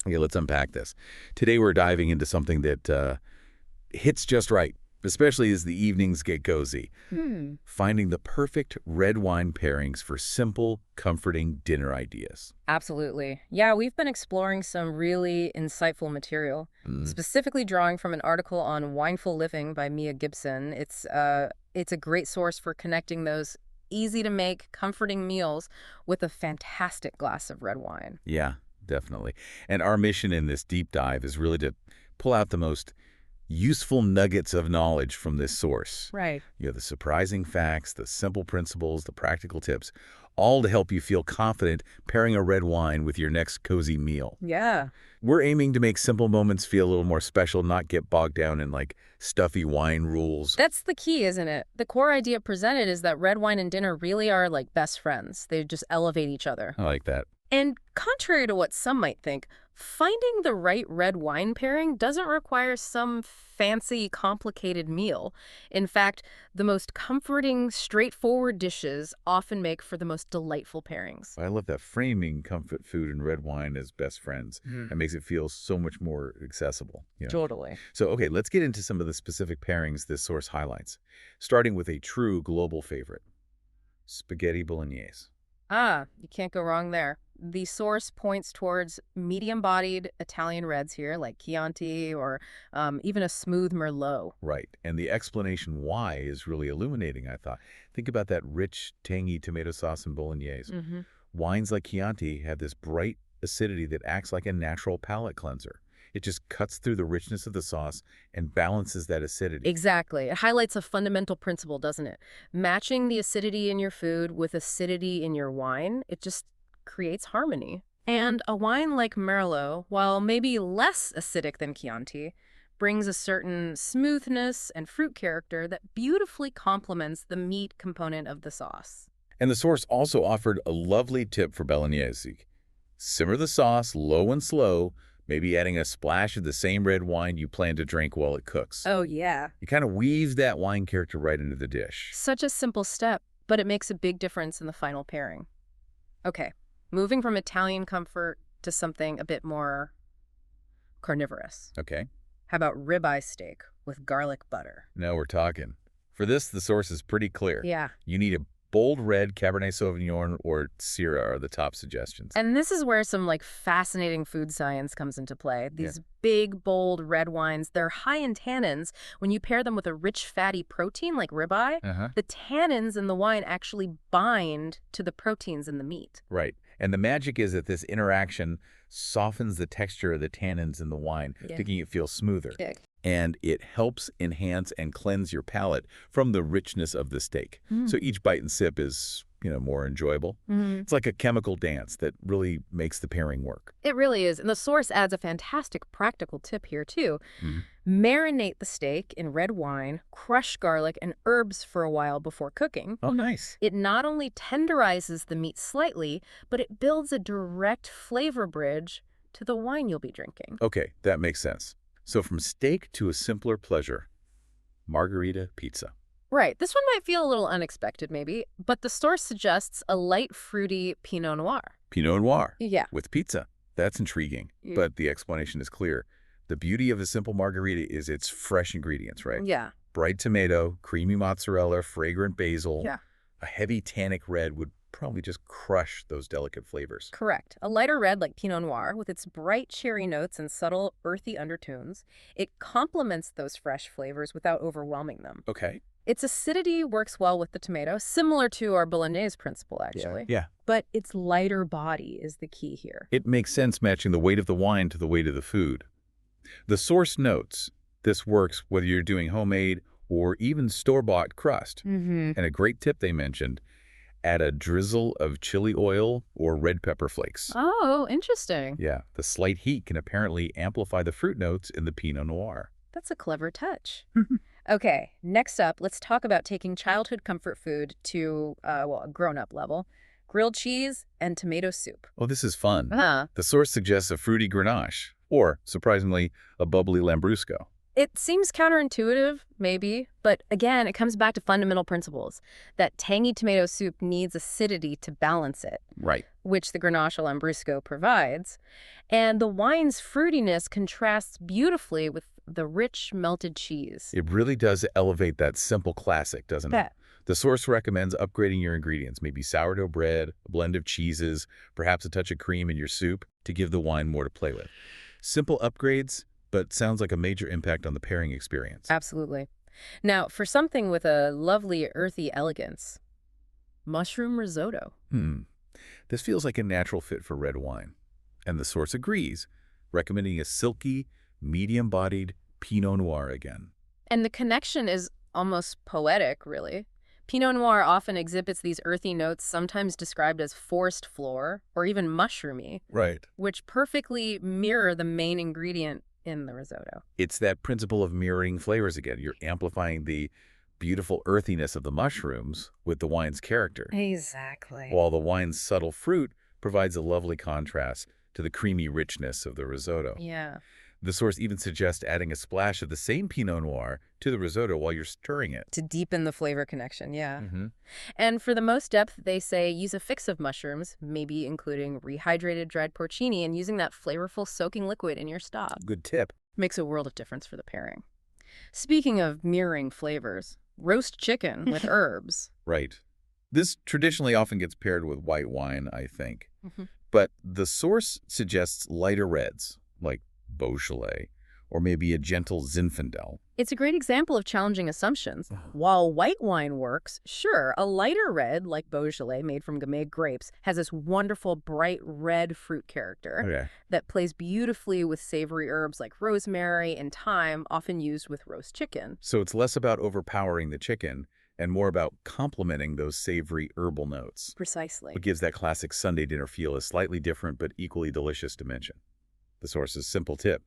Okay, let's unpack this. Today we're diving into something that hits just right, especially as the evenings get cozy. Finding the perfect red wine pairings for simple, comforting dinner ideas. Absolutely. Yeah, we've been exploring some really insightful material, Mm, specifically drawing from an article on Wineful Living by Mia Gibson. It's a great source for connecting those easy to make, comforting meals with a fantastic glass of red wine. yeah, definitely. And our mission in this deep dive is really to pull out the most useful nuggets of knowledge from this source. Right. You know, the surprising facts, the simple principles, the practical tips, all to help you feel confident pairing a red wine with your next cozy meal. Yeah. We're aiming to make simple moments feel a little more special, not get bogged down in like stuffy wine rules. That's the key, isn't it? The core idea presented is that red wine and dinner really are like best friends. They just elevate each other. I like that. And contrary to what some might think, finding the right red wine pairing doesn't require some fancy, complicated meal. In fact, the most comforting, straightforward dishes often make for the most delightful pairings. I love that framing comfort food and red wine as best friends. That makes it feel so much more accessible. Totally. So, okay, let's get into some of the specific pairings this source highlights, starting with a true global favorite, spaghetti bolognese. Ah, you can't go wrong there. The source points towards medium-bodied Italian reds here, like Chianti or even a smooth Merlot. Right, and the explanation why is really illuminating, I thought. Think about that rich, tangy tomato sauce in bolognese. Hmm. Wines like Chianti have this bright acidity that acts like a natural palate cleanser. It just cuts through the richness of the sauce and balances that acidity. Exactly. It highlights a fundamental principle, doesn't it? Matching the acidity in your food with acidity in your wine, it just creates harmony. And a wine like Merlot, while maybe less acidic than Chianti, brings a certain smoothness and fruit character that beautifully complements the meat component of the sauce. And the source also offered a lovely tip for bolognese. Simmer the sauce low and slow, maybe adding a splash of the same red wine you plan to drink while it cooks. Oh, yeah. It kind of weaves that wine character right into the dish. Such a simple step, but it makes a big difference in the final pairing. Okay, moving from Italian comfort to something a bit more carnivorous. Okay, How about ribeye steak with garlic butter? now we're talking. For this, the source is pretty clear. Yeah. You need a bold red Cabernet Sauvignon or Syrah are the top suggestions. And this is where some fascinating food science comes into play. These big, bold red wines, they're high in tannins. When you pair them with a rich, fatty protein like ribeye, Uh-huh. the tannins in the wine actually bind to the proteins in the meat. Right. And the magic is that this interaction softens the texture of the tannins in the wine, Yeah. making it feel smoother. Yeah. And it helps enhance and cleanse your palate from the richness of the steak. Mm. So each bite and sip is, more enjoyable. It's like a chemical dance that really makes the pairing work. It really is. And the source adds a fantastic practical tip here, too. Mhm. Marinate the steak in red wine, crush garlic and herbs for a while before cooking. Oh, nice. It not only tenderizes the meat slightly, but it builds a direct flavor bridge to the wine you'll be drinking. Okay, that makes sense. So from steak to a simpler pleasure, margarita pizza. Right. This one might feel a little unexpected, maybe, but the source suggests a light, fruity Pinot Noir. Pinot Noir Yeah. with pizza. That's intriguing, but the explanation is clear. The beauty of a simple margarita is its fresh ingredients, right? Yeah. Bright tomato, creamy mozzarella, fragrant basil. Yeah. A heavy tannic red would probably just crush those delicate flavors. Correct. A lighter red like Pinot Noir with its bright cherry notes and subtle earthy undertones, it complements those fresh flavors without overwhelming them. Okay. Its acidity works well with the tomato, similar to our bolognese principle, actually. Yeah. But its lighter body is the key here. It makes sense matching the weight of the wine to the weight of the food. The source notes this works whether you're doing homemade or even store-bought crust. Mm-hmm. And a great tip they mentioned, add a drizzle of chili oil or red pepper flakes. Oh, interesting. Yeah, the slight heat can apparently amplify the fruit notes in the Pinot Noir. That's a clever touch. Okay, next up, let's talk about taking childhood comfort food to, a grown-up level. Grilled cheese and tomato soup. Oh, this is fun. Uh-huh. The source suggests a fruity Grenache, or, surprisingly, a bubbly Lambrusco. It seems counterintuitive, maybe, but again, it comes back to fundamental principles. That tangy tomato soup needs acidity to balance it, Right. which the Grenache Lambrusco provides. And the wine's fruitiness contrasts beautifully with the rich melted cheese. It really does elevate that simple classic, doesn't it? Bet. The source recommends upgrading your ingredients, maybe sourdough bread, a blend of cheeses, perhaps a touch of cream in your soup to give the wine more to play with. Simple upgrades, but sounds like a major impact on the pairing experience. Absolutely. Now, for something with a lovely earthy elegance, mushroom risotto. This feels like a natural fit for red wine. And the source agrees, recommending a silky, medium-bodied Pinot Noir again. And the connection is almost poetic, really. Pinot Noir often exhibits these earthy notes, sometimes described as forest floor or even mushroomy, Right. which perfectly mirror the main ingredient in the risotto. It's that principle of mirroring flavors again. You're amplifying the beautiful earthiness of the mushrooms with the wine's character, Exactly. while the wine's subtle fruit provides a lovely contrast to the creamy richness of the risotto. Yeah. The source even suggests adding a splash of the same Pinot Noir to the risotto while you're stirring it. To deepen the flavor connection, yeah. Mm-hmm. And for the most depth, they say use a fix of mushrooms, maybe including rehydrated dried porcini, and using that flavorful soaking liquid in your stock. Good tip. Makes a world of difference for the pairing. Speaking of mirroring flavors, roast chicken with herbs. Right. This traditionally often gets paired with white wine, I think. Mhm. But the source suggests lighter reds, like Beaujolais, or maybe a gentle Zinfandel. It's a great example of challenging assumptions. While white wine works, sure, a lighter red, like Beaujolais, made from Gamay grapes, has this wonderful bright red fruit character Okay. that plays beautifully with savory herbs like rosemary and thyme, often used with roast chicken. So it's less about overpowering the chicken and more about complementing those savory herbal notes. Precisely. What gives that classic Sunday dinner feel a slightly different but equally delicious dimension. The source's simple tip: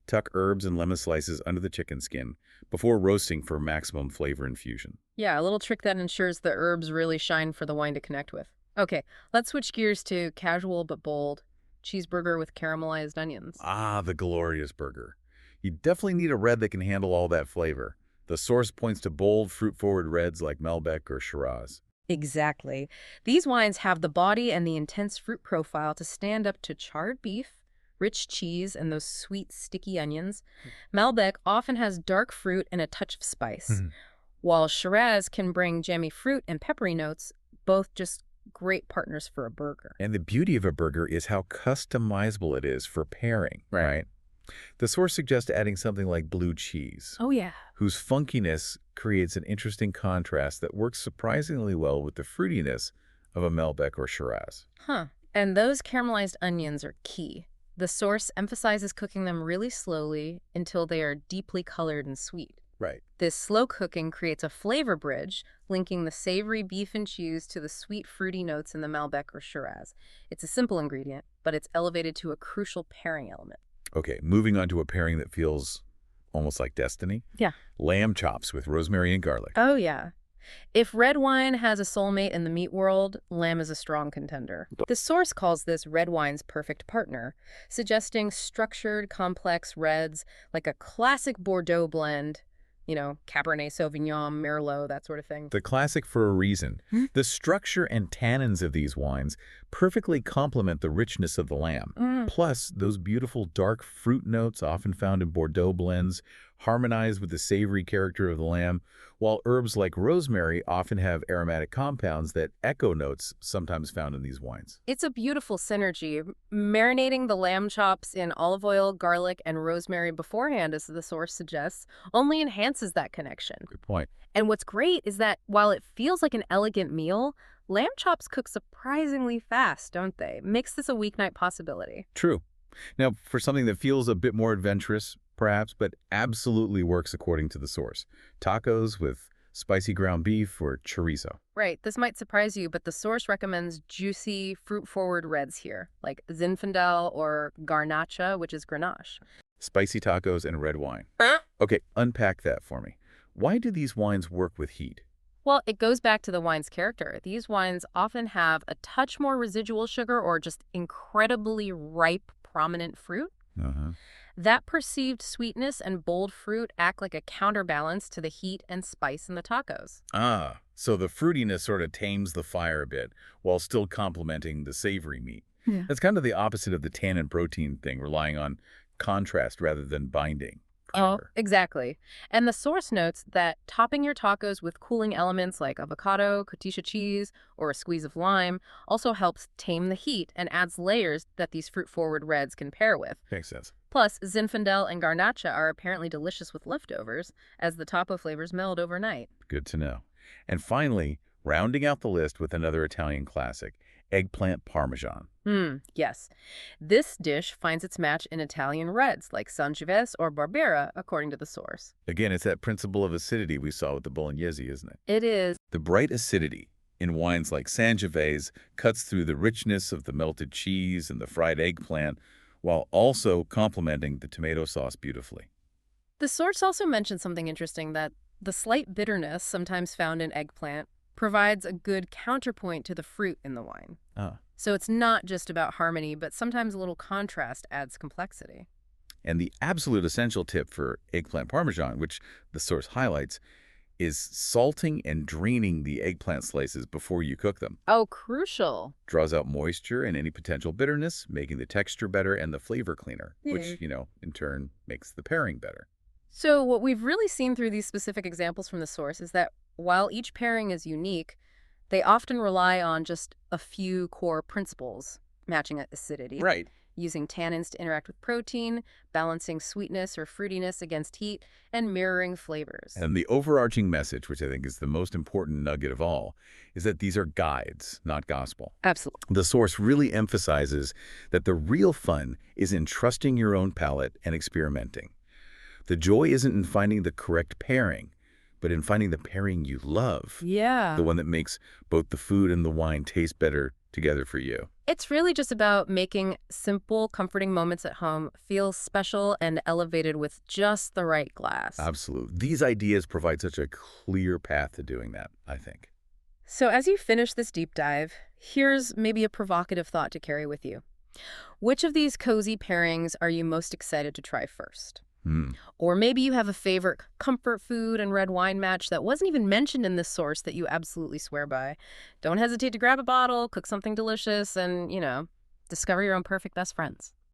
tuck herbs and lemon slices under the chicken skin before roasting for maximum flavor infusion. Yeah, a little trick that ensures the herbs really shine for the wine to connect with. Okay, let's switch gears to casual but bold cheeseburger with caramelized onions. Ah, the glorious burger. You definitely need a red that can handle all that flavor. The source points to bold, fruit-forward reds like Malbec or Shiraz. Exactly. These wines have the body and the intense fruit profile to stand up to charred beef, rich cheese, and those sweet, sticky onions. Malbec often has dark fruit and a touch of spice, while Shiraz can bring jammy fruit and peppery notes, both just great partners for a burger. And the beauty of a burger is how customizable it is for pairing, right? The source suggests adding something like blue cheese, Oh, yeah. whose funkiness creates an interesting contrast that works surprisingly well with the fruitiness of a Malbec or Shiraz. Huh. And those caramelized onions are key. The source emphasizes cooking them really slowly until they are deeply colored and sweet. Right. This slow cooking creates a flavor bridge, linking the savory beef and cheese to the sweet, fruity notes in the Malbec or Shiraz. It's a simple ingredient, but it's elevated to a crucial pairing element. Okay, moving on to a pairing that feels almost like destiny. Yeah. Lamb chops with rosemary and garlic. Oh, yeah. If red wine has a soulmate in the meat world, lamb is a strong contender. The source calls this red wine's perfect partner, suggesting structured, complex reds like a classic Bordeaux blend, Cabernet Sauvignon, Merlot, that sort of thing. The classic for a reason. The structure and tannins of these wines perfectly complement the richness of the lamb. Plus, those beautiful dark fruit notes often found in Bordeaux blends harmonize with the savory character of the lamb, while herbs like rosemary often have aromatic compounds that echo notes sometimes found in these wines. It's a beautiful synergy. Marinating the lamb chops in olive oil, garlic, and rosemary beforehand, as the source suggests, only enhances that connection. Good point. And what's great is that while it feels like an elegant meal, lamb chops cook surprisingly fast, don't they? Makes this a weeknight possibility. True. Now, for something that feels a bit more adventurous, perhaps, but absolutely works according to the source: tacos with spicy ground beef or chorizo. Right, this might surprise you, but the source recommends juicy, fruit-forward reds here, like Zinfandel or Garnacha, which is Grenache. Spicy tacos and red wine. Okay, unpack that for me. Why do these wines work with heat? Well, it goes back to the wine's character. These wines often have a touch more residual sugar or just incredibly ripe, prominent fruit. Uh-huh. That perceived sweetness and bold fruit act like a counterbalance to the heat and spice in the tacos. Ah, so the fruitiness sort of tames the fire a bit while still complementing the savory meat. Yeah. That's kind of the opposite of the tannin protein thing, relying on contrast rather than binding. For Oh, sure. exactly. And the source notes that topping your tacos with cooling elements like avocado, cotija cheese, or a squeeze of lime also helps tame the heat and adds layers that these fruit-forward reds can pair with. Makes sense. Plus, Zinfandel and garnacha are apparently delicious with leftovers as the tapo flavors meld overnight. Good to know. And finally, rounding out the list with another Italian classic, eggplant parmesan. Yes. This dish finds its match in Italian reds like Sangiovese or Barbera, according to the source. Again, it's that principle of acidity we saw with the bolognese, isn't it? It is. The bright acidity in wines like Sangiovese cuts through the richness of the melted cheese and the fried eggplant, while also complementing the tomato sauce beautifully. The source also mentions something interesting, that the slight bitterness sometimes found in eggplant provides a good counterpoint to the fruit in the wine. Ah. So it's not just about harmony, but sometimes a little contrast adds complexity. And the absolute essential tip for eggplant parmesan, which the source highlights, is salting and draining the eggplant slices before you cook them. Oh, crucial. Draws out moisture and any potential bitterness, making the texture better and the flavor cleaner, Yeah. which, in turn makes the pairing better. So what we've really seen through these specific examples from the source is that while each pairing is unique, they often rely on just a few core principles: matching acidity, Right. using tannins to interact with protein, balancing sweetness or fruitiness against heat, and mirroring flavors. And the overarching message, which I think is the most important nugget of all, is that these are guides, not gospel. Absolutely. The source really emphasizes that the real fun is in trusting your own palate and experimenting. The joy isn't in finding the correct pairing, but in finding the pairing you love, Yeah. the one that makes both the food and the wine taste better together for you. It's really just about making simple, comforting moments at home feel special and elevated with just the right glass. Absolutely. These ideas provide such a clear path to doing that, I think. So as you finish this deep dive, here's maybe a provocative thought to carry with you. Which of these cozy pairings are you most excited to try first? Or maybe you have a favorite comfort food and red wine match that wasn't even mentioned in this source that you absolutely swear by. Don't hesitate to grab a bottle, cook something delicious, and, discover your own perfect best friends.